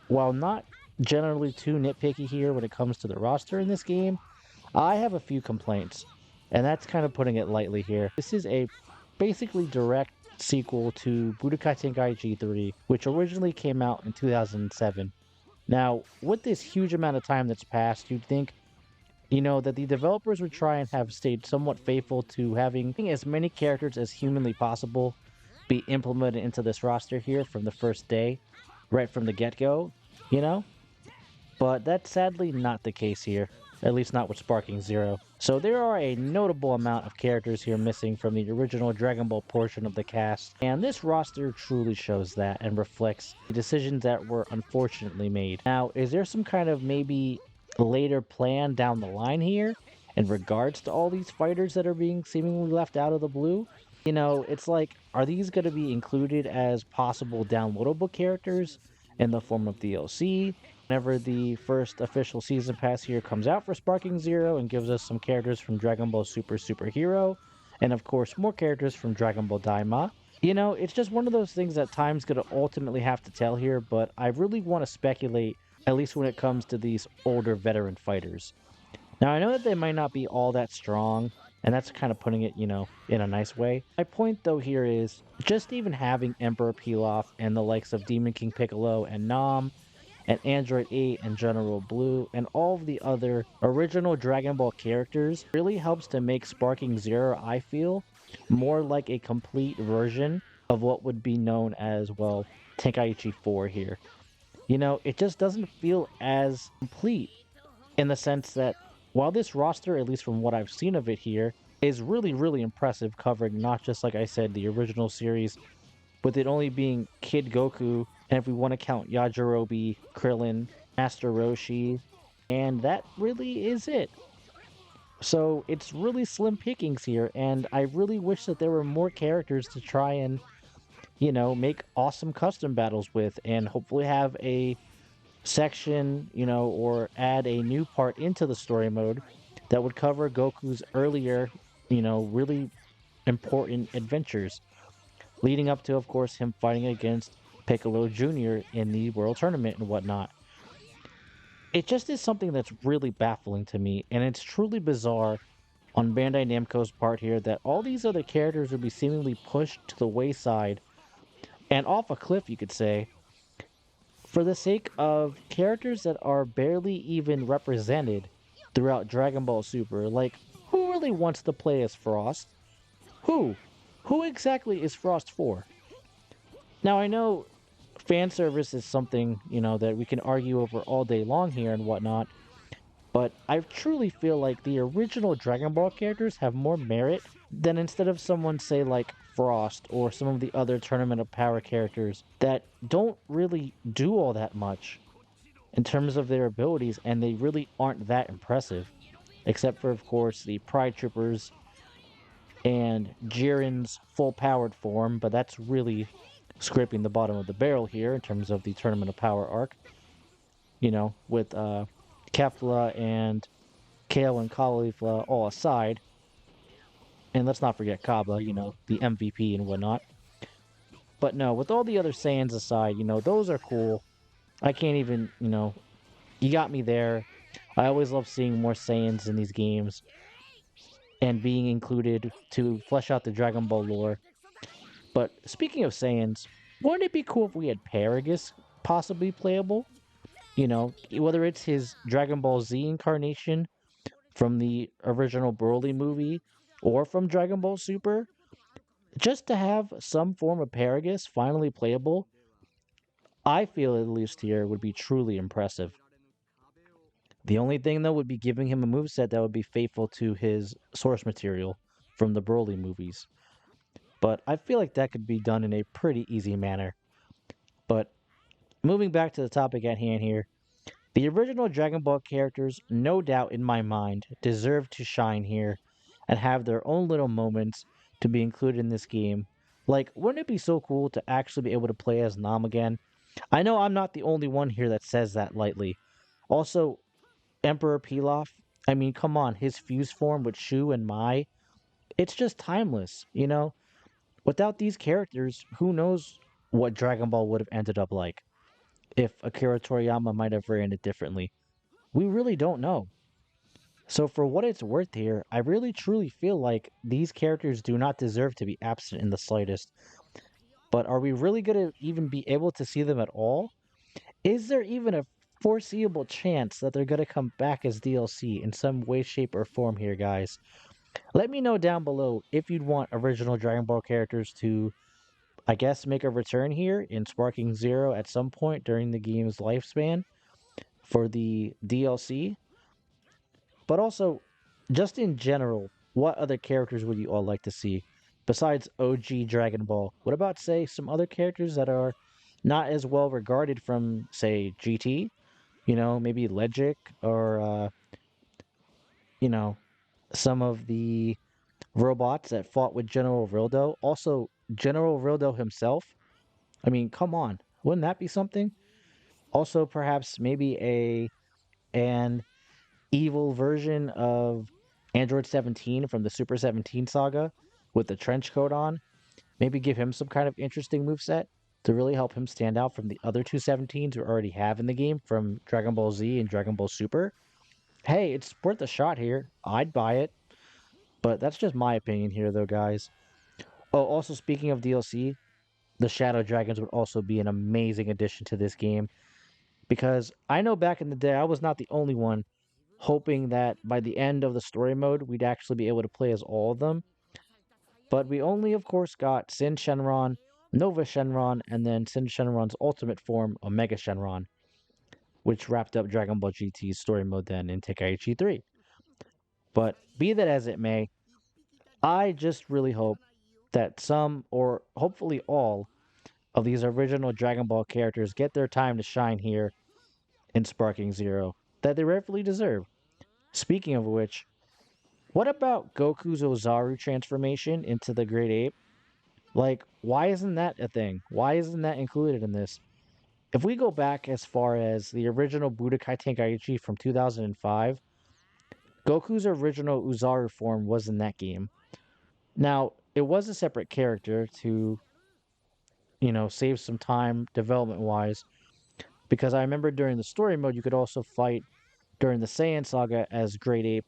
while not generally too nitpicky here when it comes to the roster in this game, I have a few complaints, and that's kind of putting it lightly here. This is a basically direct sequel to Budokai Tenkaichi 3, which originally came out in 2007. Now, with this huge amount of time that's passed, you'd think, that the developers would try and have stayed somewhat faithful to having as many characters as humanly possible be implemented into this roster here from the first day, right from the get go, you know? But that's sadly not the case here, at least not with Sparking Zero. So there are a notable amount of characters here missing from the original Dragon Ball portion of the cast, and this roster truly shows that and reflects the decisions that were unfortunately made. Now, is there some kind of maybe later plan down the line here in regards to all these fighters that are being seemingly left out of the blue? It's like, are these going to be included as possible downloadable characters in the form of DLC? Whenever the first official season pass here comes out for Sparking Zero and gives us some characters from Dragon Ball Super Superhero, and of course more characters from Dragon Ball Daima. It's just one of those things that time's gonna ultimately have to tell here, but I really want to speculate, at least when it comes to these older veteran fighters. Now, I know that they might not be all that strong, and that's kind of putting it, in a nice way. My point, though, here is just even having Emperor Pilaf and the likes of Demon King Piccolo and Nam and Android 8 and General Blue and all of the other original Dragon Ball characters really helps to make Sparking Zero, I feel, more like a complete version of what would be known as, well, Tenkaichi 4 here. It just doesn't feel as complete in the sense that while this roster, at least from what I've seen of it here, is really, really impressive, covering not just, like I said, the original series, with it only being Kid Goku, and if we want to count Yajirobe, Krillin, Master Roshi, and that really is it. So it's really slim pickings here, and I really wish that there were more characters to try and, make awesome custom battles with, and hopefully have a section, or add a new part into the story mode that would cover Goku's earlier, really important adventures, leading up to, of course, him fighting against Piccolo Jr. in the World Tournament and whatnot. It just is something that's really baffling to me, and it's truly bizarre on Bandai Namco's part here that all these other characters would be seemingly pushed to the wayside and off a cliff, you could say, for the sake of characters that are barely even represented throughout Dragon Ball Super. Like, who really wants to play as Frost? Who? Who exactly is Frost for? Now, I know fan service is something, that we can argue over all day long here and whatnot, but I truly feel like the original Dragon Ball characters have more merit than instead of someone, say, like Frost or some of the other Tournament of Power characters that don't really do all that much in terms of their abilities, and they really aren't that impressive, except for, of course, the Pride Troopers and Jiren's full powered form, but that's really scraping the bottom of the barrel here in terms of the Tournament of Power arc, with Kefla and Kale and Caulifla all aside. And let's not forget Kaba, the MVP and whatnot. But no, with all the other Saiyans aside, those are cool. I can't even, you got me there. I always love seeing more Saiyans in these games and being included to flesh out the Dragon Ball lore. But speaking of Saiyans, wouldn't it be cool if we had Paragus possibly playable? Whether it's his Dragon Ball Z incarnation from the original Broly movie or from Dragon Ball Super, just to have some form of Paragus finally playable, I feel at least here would be truly impressive. The only thing though would be giving him a moveset that would be faithful to his source material from the Broly movies. But I feel like that could be done in a pretty easy manner. But moving back to the topic at hand here, the original Dragon Ball characters, no doubt in my mind, deserve to shine here and have their own little moments to be included in this game. Like, wouldn't it be so cool to actually be able to play as Nam again? I know I'm not the only one here that says that lightly. Also, Emperor Pilaf, I mean, come on, his fuse form with Shu and Mai, it's just timeless. Without these characters, who knows what Dragon Ball would have ended up like. if Akira Toriyama might have ran it differently. We really don't know. So, for what it's worth here, I really truly feel like these characters do not deserve to be absent in the slightest. But are we really going to even be able to see them at all? Is there even a foreseeable chance that they're going to come back as DLC in some way, shape, or form here, guys? Let me know down below if you'd want original Dragon Ball characters to, I guess, make a return here in Sparking Zero at some point during the game's lifespan for the DLC. But also, just in general, what other characters would you all like to see besides OG Dragon Ball? What about, say, some other characters that are not as well regarded from, say, GT? You know, maybe Legic or, you know, some of the robots that fought with General Rildo. Also, General Rildo himself. I mean, come on. Wouldn't that be something? Also, perhaps maybe an evil version of Android 17 from the Super 17 saga with the trench coat on. Maybe give him some kind of interesting moveset to really help him stand out from the other two 17s we already have in the game from Dragon Ball Z and Dragon Ball Super. Hey, it's worth a shot here. I'd buy it. But that's just my opinion here, though, guys. Oh, also, speaking of DLC, the Shadow Dragons would also be an amazing addition to this game because I know back in the day I was not the only one hoping that by the end of the story mode we'd actually be able to play as all of them. But we only, of course, got Sin Shenron, Nova Shenron, and then Sin Shenron's ultimate form, Omega Shenron, which wrapped up Dragon Ball GT's story mode then in Tenkaichi 3. But be that as it may, I just really hope that some, or hopefully all, of these original Dragon Ball characters get their time to shine here in Sparking Zero that they rightfully deserve. Speaking of which, what about Goku's Ozaru transformation into the Great Ape? Like, why isn't that a thing? Why isn't that included in this? If we go back as far as the original Budokai Tenkaichi from 2005, Goku's original Ozaru form was in that game. Now, it was a separate character to, save some time development wise, because I remember during the story mode, you could also fight during the Saiyan saga as Great Ape,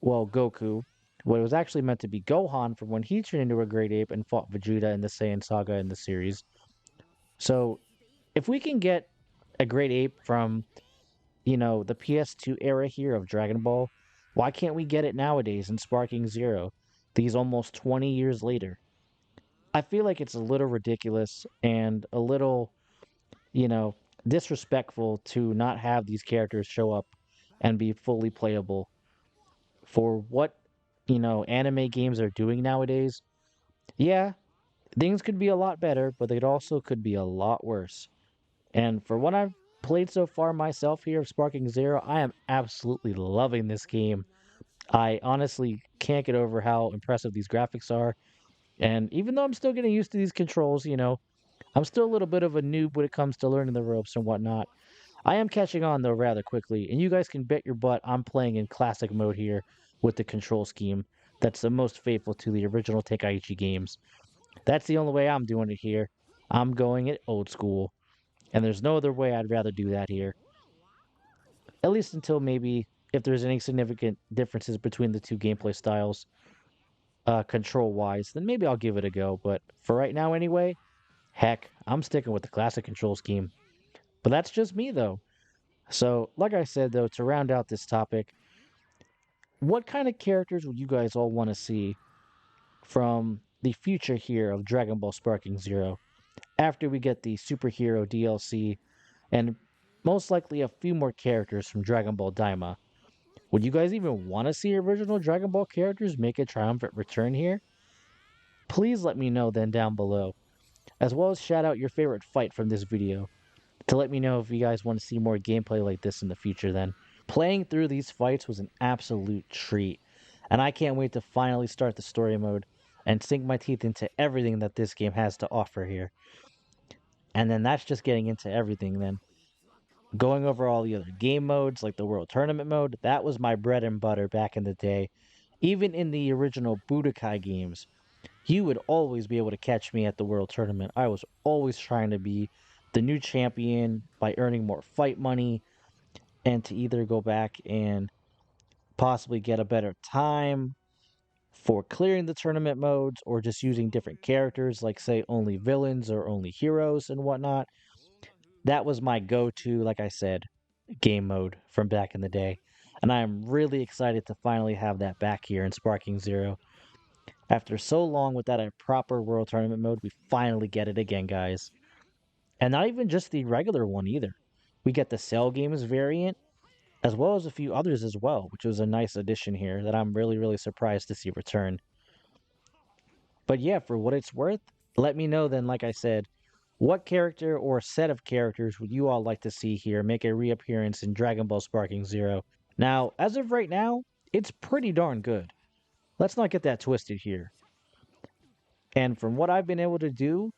well, Goku. What it was actually meant to be Gohan from when he turned into a Great Ape and fought Vegeta in the Saiyan saga in the series. So, if we can get a Great Ape from, the PS2 era here of Dragon Ball, why can't we get it nowadays in Sparking Zero, these almost 20 years later? I feel like it's a little ridiculous and a little, you know, disrespectful to not have these characters show up and be fully playable for what, anime games are doing nowadays. Yeah, things could be a lot better, but they also could be a lot worse. And for what I've played so far myself here of Sparking Zero, I am absolutely loving this game. I honestly can't get over how impressive these graphics are. And even though I'm still getting used to these controls, I'm still a little bit of a noob when it comes to learning the ropes and whatnot. I am catching on though rather quickly, and you guys can bet your butt I'm playing in classic mode here with the control scheme that's the most faithful to the original Tenkaichi games. That's the only way I'm doing it here. I'm going it old school, and there's no other way I'd rather do that here. At least until maybe if there's any significant differences between the two gameplay styles, control wise, then maybe I'll give it a go. But for right now, anyway, heck, I'm sticking with the classic control scheme. But that's just me though. So, like I said, though, to round out this topic, what kind of characters would you guys all want to see from the future here of Dragon Ball Sparking Zero after we get the superhero DLC and most likely a few more characters from Dragon Ball Daima? Would you guys even want to see original Dragon Ball characters make a triumphant return here? Please let me know then down below, as well as shout out your favorite fight from this video to let me know if you guys want to see more gameplay like this in the future then. Playing through these fights was an absolute treat, and I can't wait to finally start the story mode and sink my teeth into everything that this game has to offer here. And then that's just getting into everything then. Going over all the other game modes, like the World Tournament mode, that was my bread and butter back in the day. Even in the original Budokai games, you would always be able to catch me at the World Tournament. I was always trying to be the new champion by earning more fight money and to either go back and possibly get a better time for clearing the tournament modes or just using different characters, like, say, only villains or only heroes and whatnot. That was my go to, like I said, game mode from back in the day. And I am really excited to finally have that back here in Sparking Zero. After so long without a proper World Tournament mode, we finally get it again, guys. And not even just the regular one either. We get the Cell Games variant, as well as a few others as well, which was a nice addition here that I'm really, really surprised to see return. But yeah, for what it's worth, let me know then, like I said, what character or set of characters would you all like to see here make a reappearance in Dragon Ball Sparking Zero? Now, as of right now, it's pretty darn good. Let's not get that twisted here. And from what I've been able to do,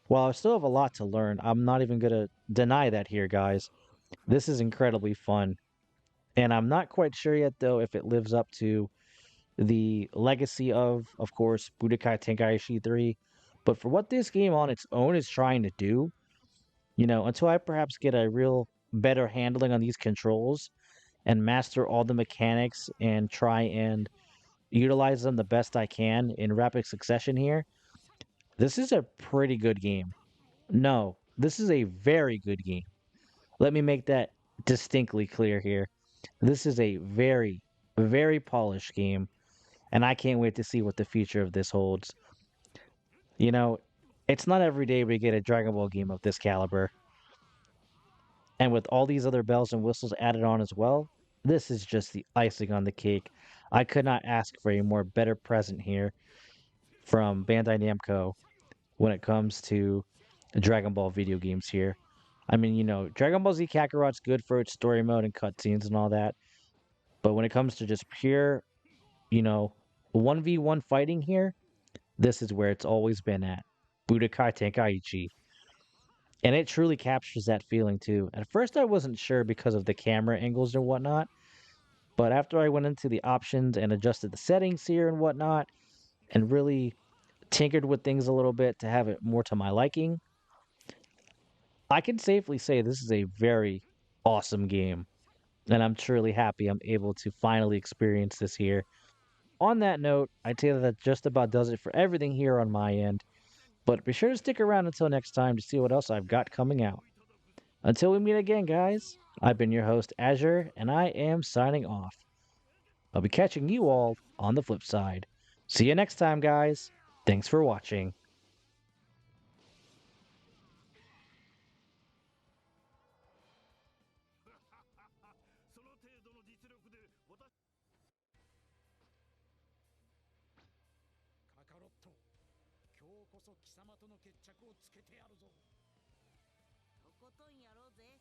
while I still have a lot to learn, I'm not even going to deny that here, guys. This is incredibly fun. And I'm not quite sure yet, though, if it lives up to the legacy of course, Budokai Tenkaichi 3. But for what this game on its own is trying to do, until I perhaps get a real better handling on these controls and master all the mechanics and try and utilize them the best I can in rapid succession here, this is a pretty good game. No, this is a very good game. Let me make that distinctly clear here. This is a very, very polished game, and I can't wait to see what the future of this holds. You know, it's not every day we get a Dragon Ball game of this caliber, and with all these other bells and whistles added on as well, this is just the icing on the cake. I could not ask for a more better present here from Bandai Namco when it comes to Dragon Ball video games here. I mean, Dragon Ball Z Kakarot's good for its story mode and cutscenes and all that, but when it comes to just pure, you know, 1v1 fighting here, this is where it's always been at. Budokai Tenkaichi. And it truly captures that feeling too. At first, I wasn't sure because of the camera angles and whatnot, but after I went into the options and adjusted the settings here and whatnot, and really tinkered with things a little bit to have it more to my liking, I can safely say this is a very awesome game. And I'm truly happy I'm able to finally experience this here. On that note, I'd say that just about does it for everything here on my end. But be sure to stick around until next time to see what else I've got coming out. Until we meet again, guys, I've been your host, Azure, and I am signing off. I'll be catching you all on the flip side. See you next time, guys. Thanks for watching. Toことんやろうぜ。